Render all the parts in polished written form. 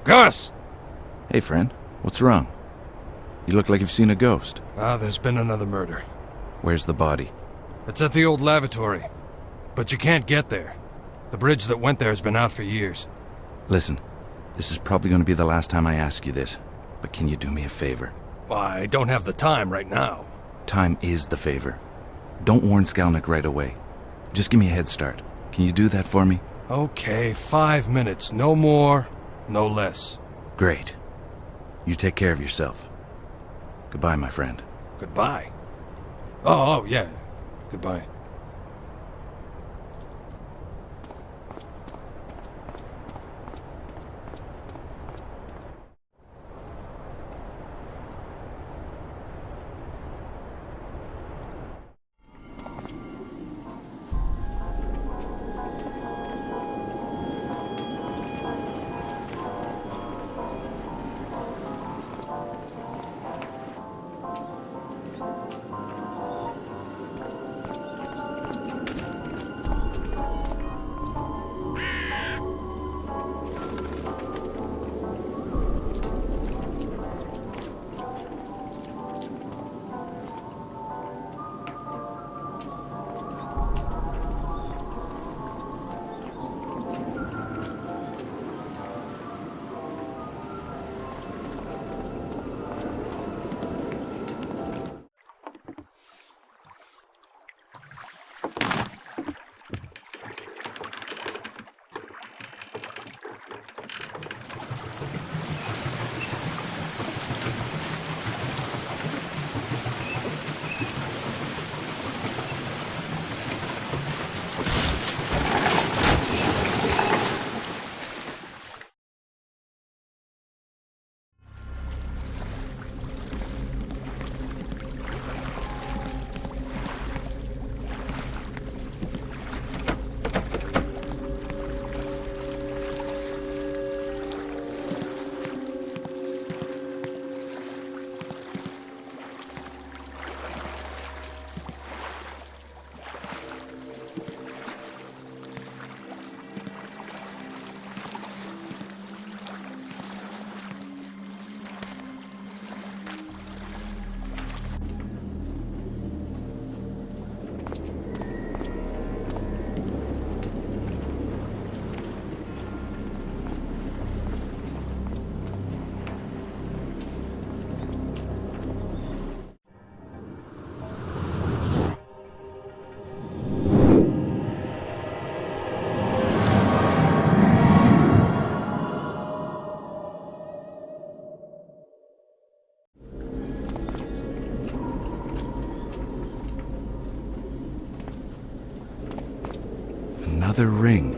Gus! Hey, friend. What's wrong? You look like you've seen a ghost. There's been another murder. Where's the body? It's at the old lavatory. But you can't get there. The bridge that went there has been out for years. Listen, this is probably going to be the last time I ask you this, but can you do me a favor? Well, I don't have the time right now. Time is the favor. Don't warn Skalnik right away. Just give me a head start. Can you do that for me? Okay, 5 minutes. No more, no less. Great. You take care of yourself. Goodbye, my friend. Goodbye. Oh, yeah. Goodbye. Another ring.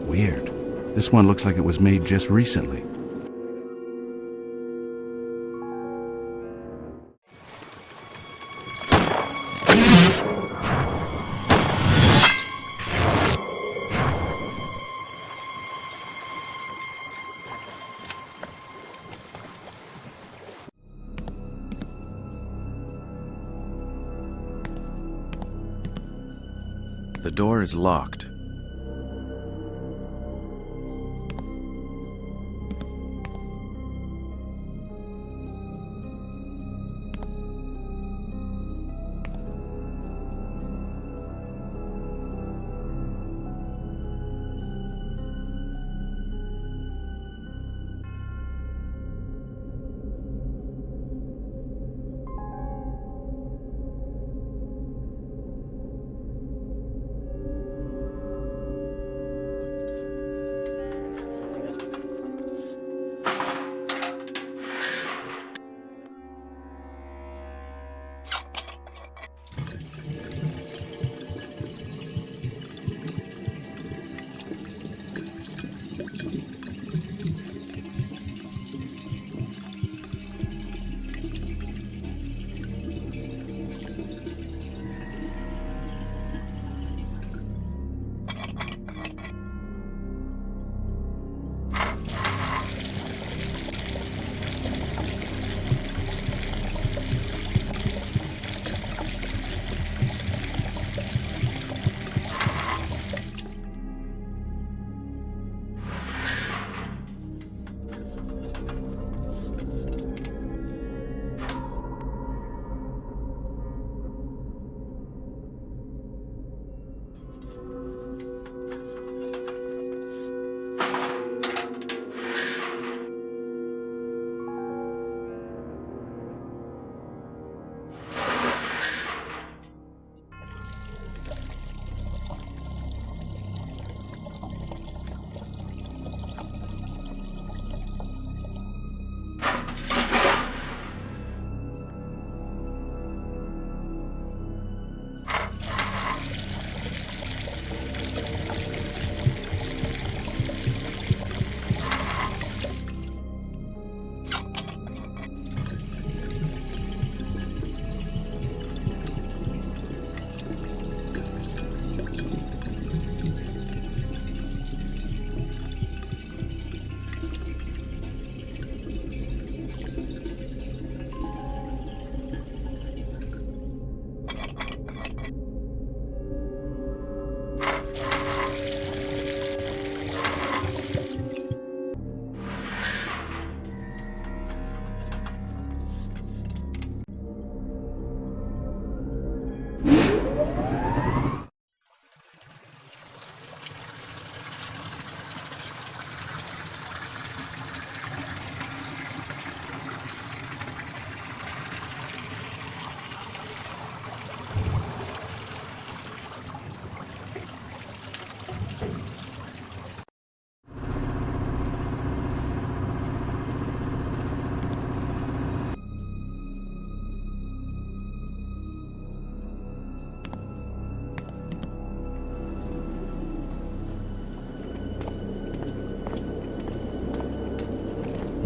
Weird. This one looks like it was made just recently. The door is locked.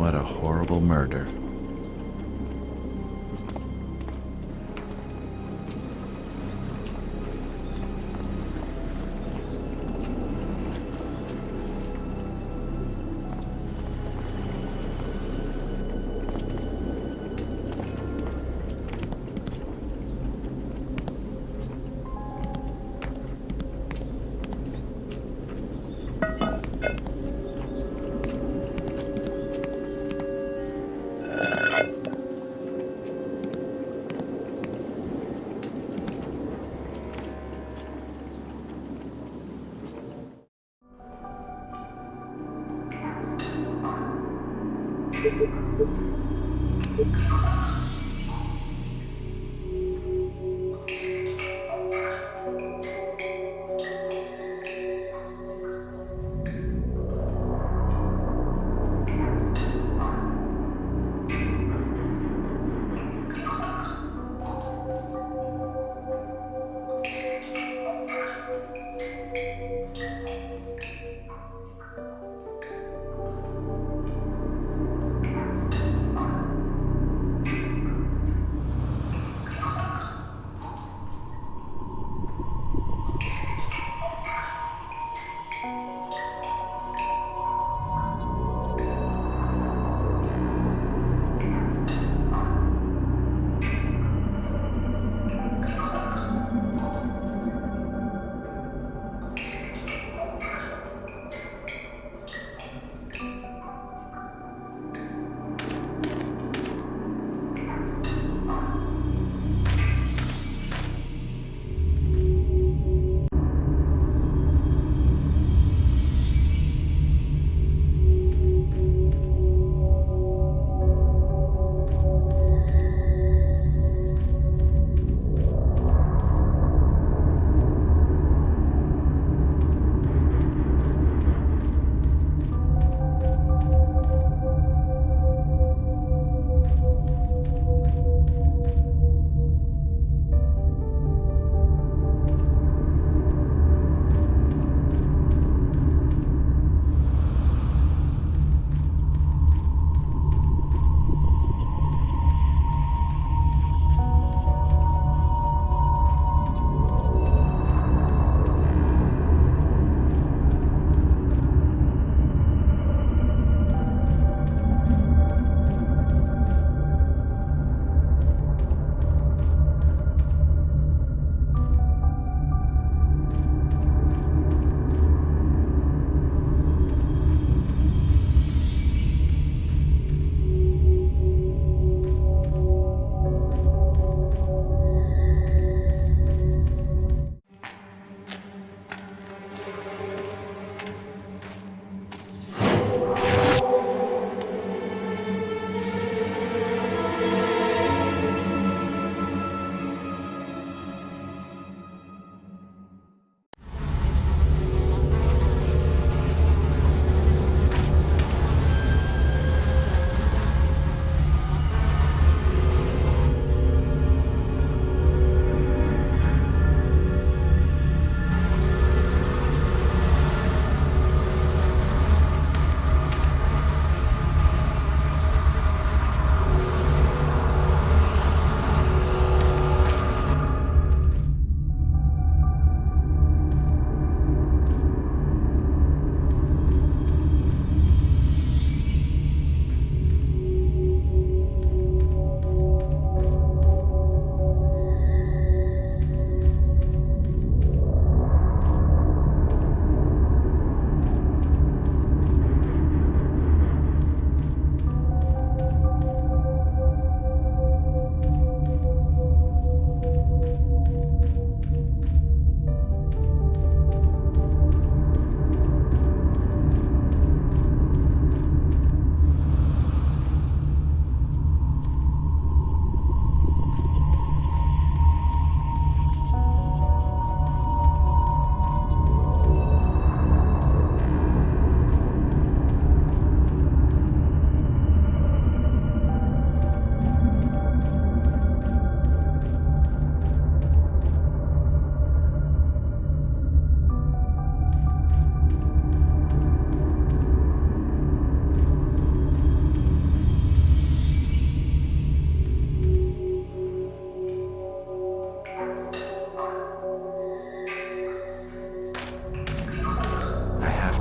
What a horrible murder.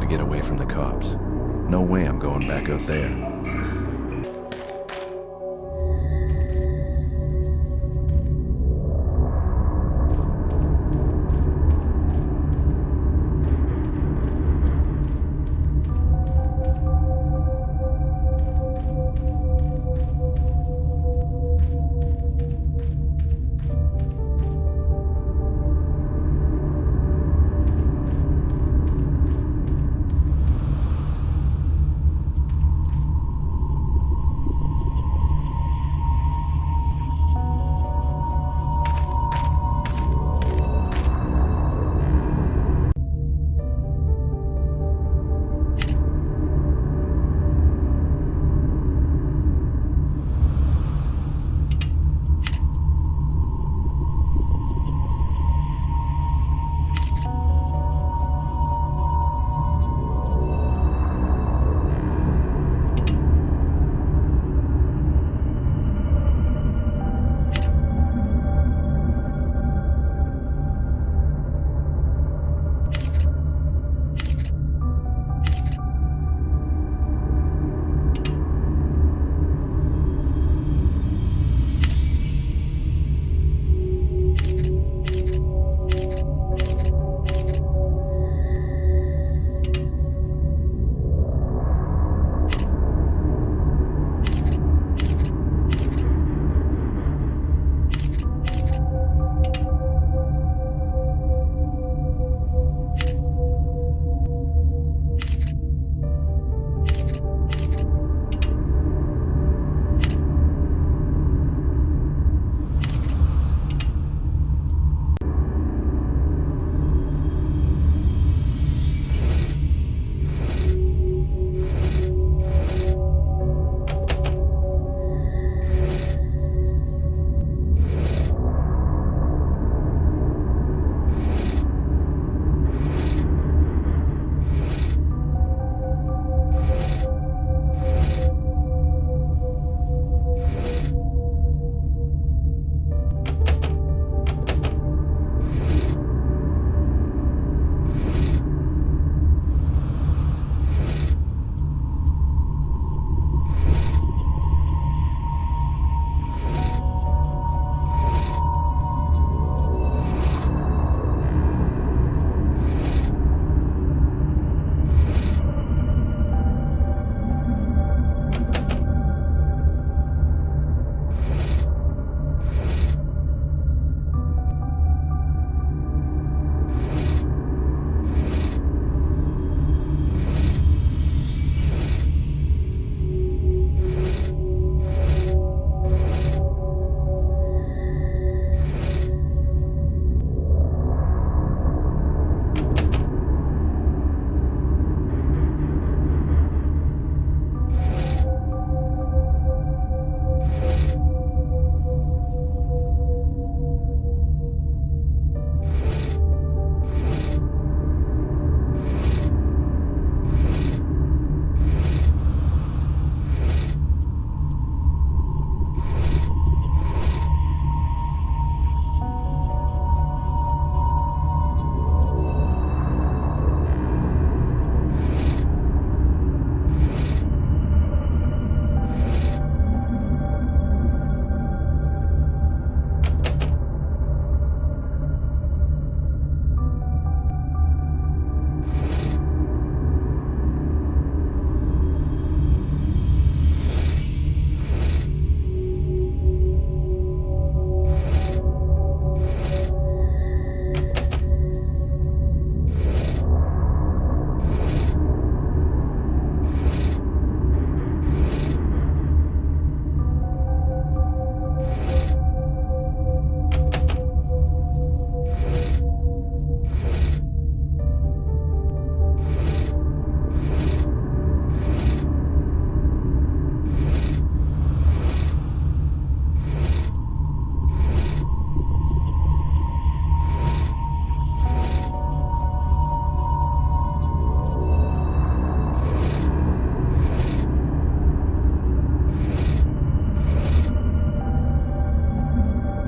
to get away from the cops. No way I'm going back out there.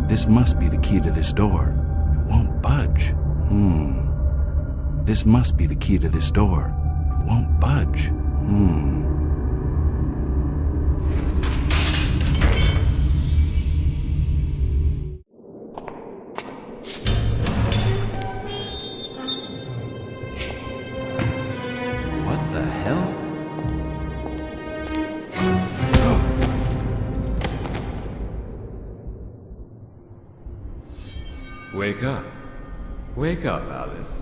This must be the key to this door. It won't budge. This must be the key to this door. won't budge. What the hell? Wake up. Wake up, Alice.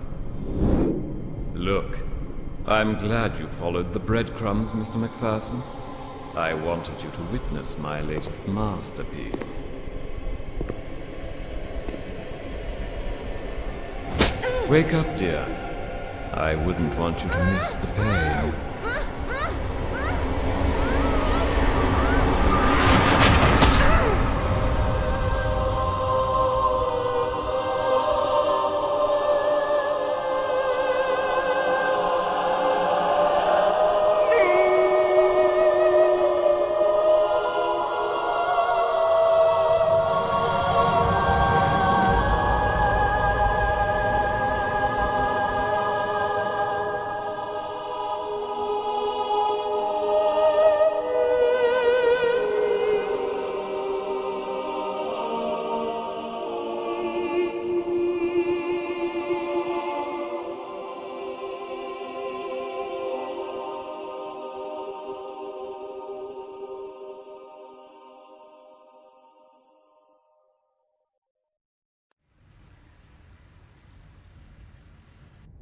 Look, I'm glad you followed the breadcrumbs, Mr. MacPherson. I wanted you to witness my latest masterpiece. Wake up, dear. I wouldn't want you to miss the pain.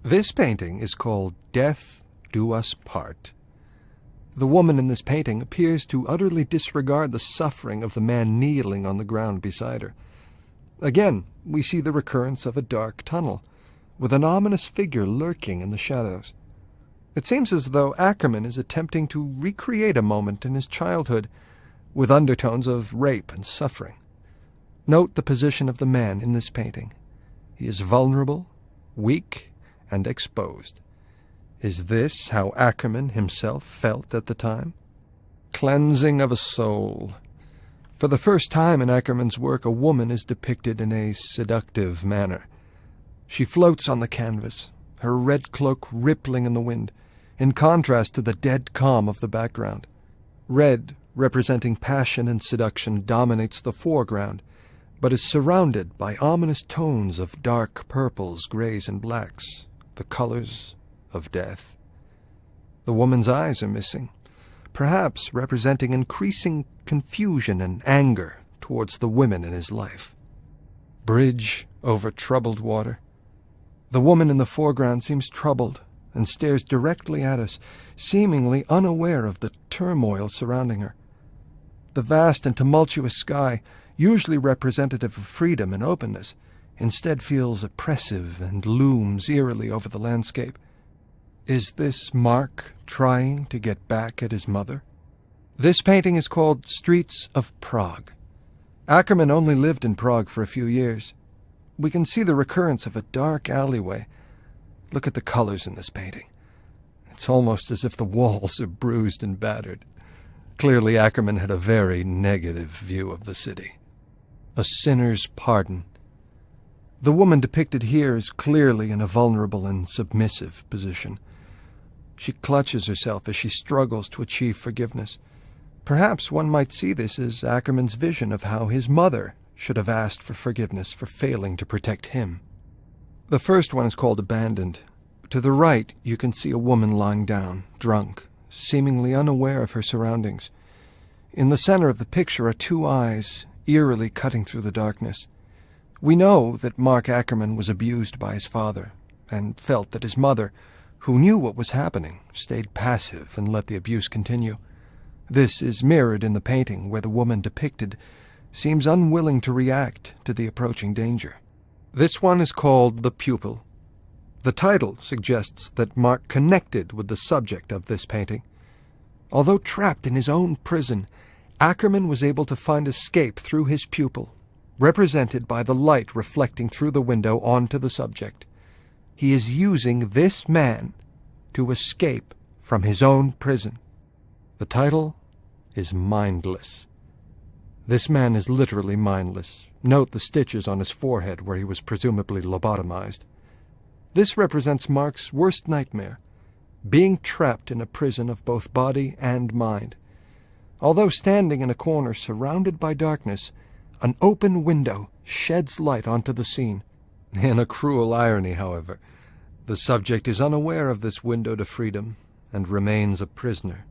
This painting is called Death Do Us Part. The woman in this painting appears to utterly disregard the suffering of the man kneeling on the ground beside her. Again, we see the recurrence of a dark tunnel, with an ominous figure lurking in the shadows. It seems as though Ackerman is attempting to recreate a moment in his childhood, with undertones of rape and suffering. Note the position of the man in this painting. He is vulnerable, weak, and exposed. Is this how Ackerman himself felt at the time? Cleansing of a soul. For the first time in Ackerman's work, a woman is depicted in a seductive manner. She floats on the canvas, her red cloak rippling in the wind, in contrast to the dead calm of the background. Red, representing passion and seduction, dominates the foreground, but is surrounded by ominous tones of dark purples, grays, and blacks, the colors of death. The woman's eyes are missing, perhaps representing increasing confusion and anger towards the women in his life. Bridge over troubled water. The woman in the foreground seems troubled and stares directly at us, seemingly unaware of the turmoil surrounding her. The vast and tumultuous sky, usually representative of freedom and openness, instead feels oppressive and looms eerily over the landscape. Is this Mark trying to get back at his mother? This painting is called Streets of Prague. Ackerman only lived in Prague for a few years. We can see the recurrence of a dark alleyway. Look at the colors in this painting. It's almost as if the walls are bruised and battered. Clearly, Ackerman had a very negative view of the city. A sinner's pardon. The woman depicted here is clearly in a vulnerable and submissive position. She clutches herself as she struggles to achieve forgiveness. Perhaps one might see this as Ackerman's vision of how his mother should have asked for forgiveness for failing to protect him. The first one is called Abandoned. To the right, you can see a woman lying down, drunk, seemingly unaware of her surroundings. In the center of the picture are two eyes, eerily cutting through the darkness. We know that Mark Ackerman was abused by his father, and felt that his mother, who knew what was happening, stayed passive and let the abuse continue. This is mirrored in the painting, where the woman depicted seems unwilling to react to the approaching danger. This one is called The Pupil. The title suggests that Mark connected with the subject of this painting. Although trapped in his own prison, Ackerman was able to find escape through his pupil, represented by the light reflecting through the window onto the subject. He is using this man to escape from his own prison. The title is Mindless. This man is literally mindless. Note the stitches on his forehead where he was presumably lobotomized. This represents Mark's worst nightmare. being trapped in a prison of both body and mind. Although standing in a corner surrounded by darkness, an open window sheds light onto the scene. In a cruel irony, however, the subject is unaware of this window to freedom and remains a prisoner.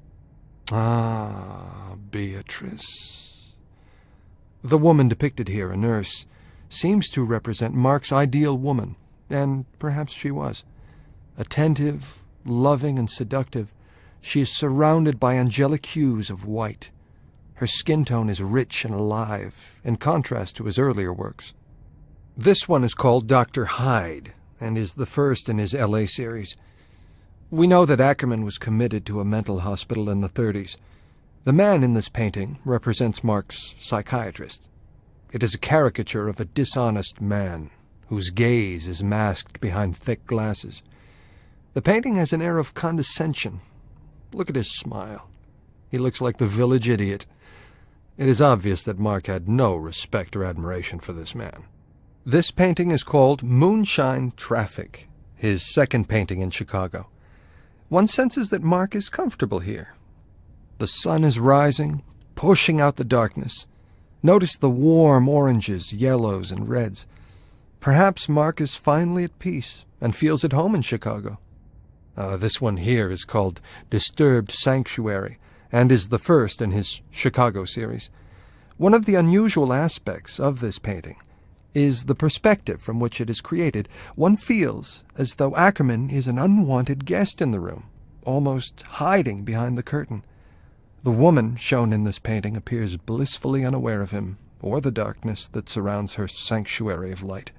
Ah, Beatrice. The woman depicted here, a nurse, seems to represent Mark's ideal woman, and perhaps she was. Attentive, loving, and seductive, she is surrounded by angelic hues of white. Her skin tone is rich and alive, in contrast to his earlier works. This one is called Dr. Hyde, and is the first in his L.A. series. We know that Ackerman was committed to a mental hospital in the 30s. The man in this painting represents Mark's psychiatrist. It is a caricature of a dishonest man, whose gaze is masked behind thick glasses. The painting has an air of condescension. Look at his smile. He looks like the village idiot. It is obvious that Mark had no respect or admiration for this man. This painting is called Moonshine Traffic, his second painting in Chicago. One senses that Mark is comfortable here. The sun is rising, pushing out the darkness. Notice the warm oranges, yellows, and reds. Perhaps Mark is finally at peace and feels at home in Chicago. This one here is called Disturbed Sanctuary, and is the first in his Chicago series. One of the unusual aspects of this painting is the perspective from which it is created. One feels as though Ackerman is an unwanted guest in the room, almost hiding behind the curtain. The woman shown in this painting appears blissfully unaware of him or the darkness that surrounds her sanctuary of light.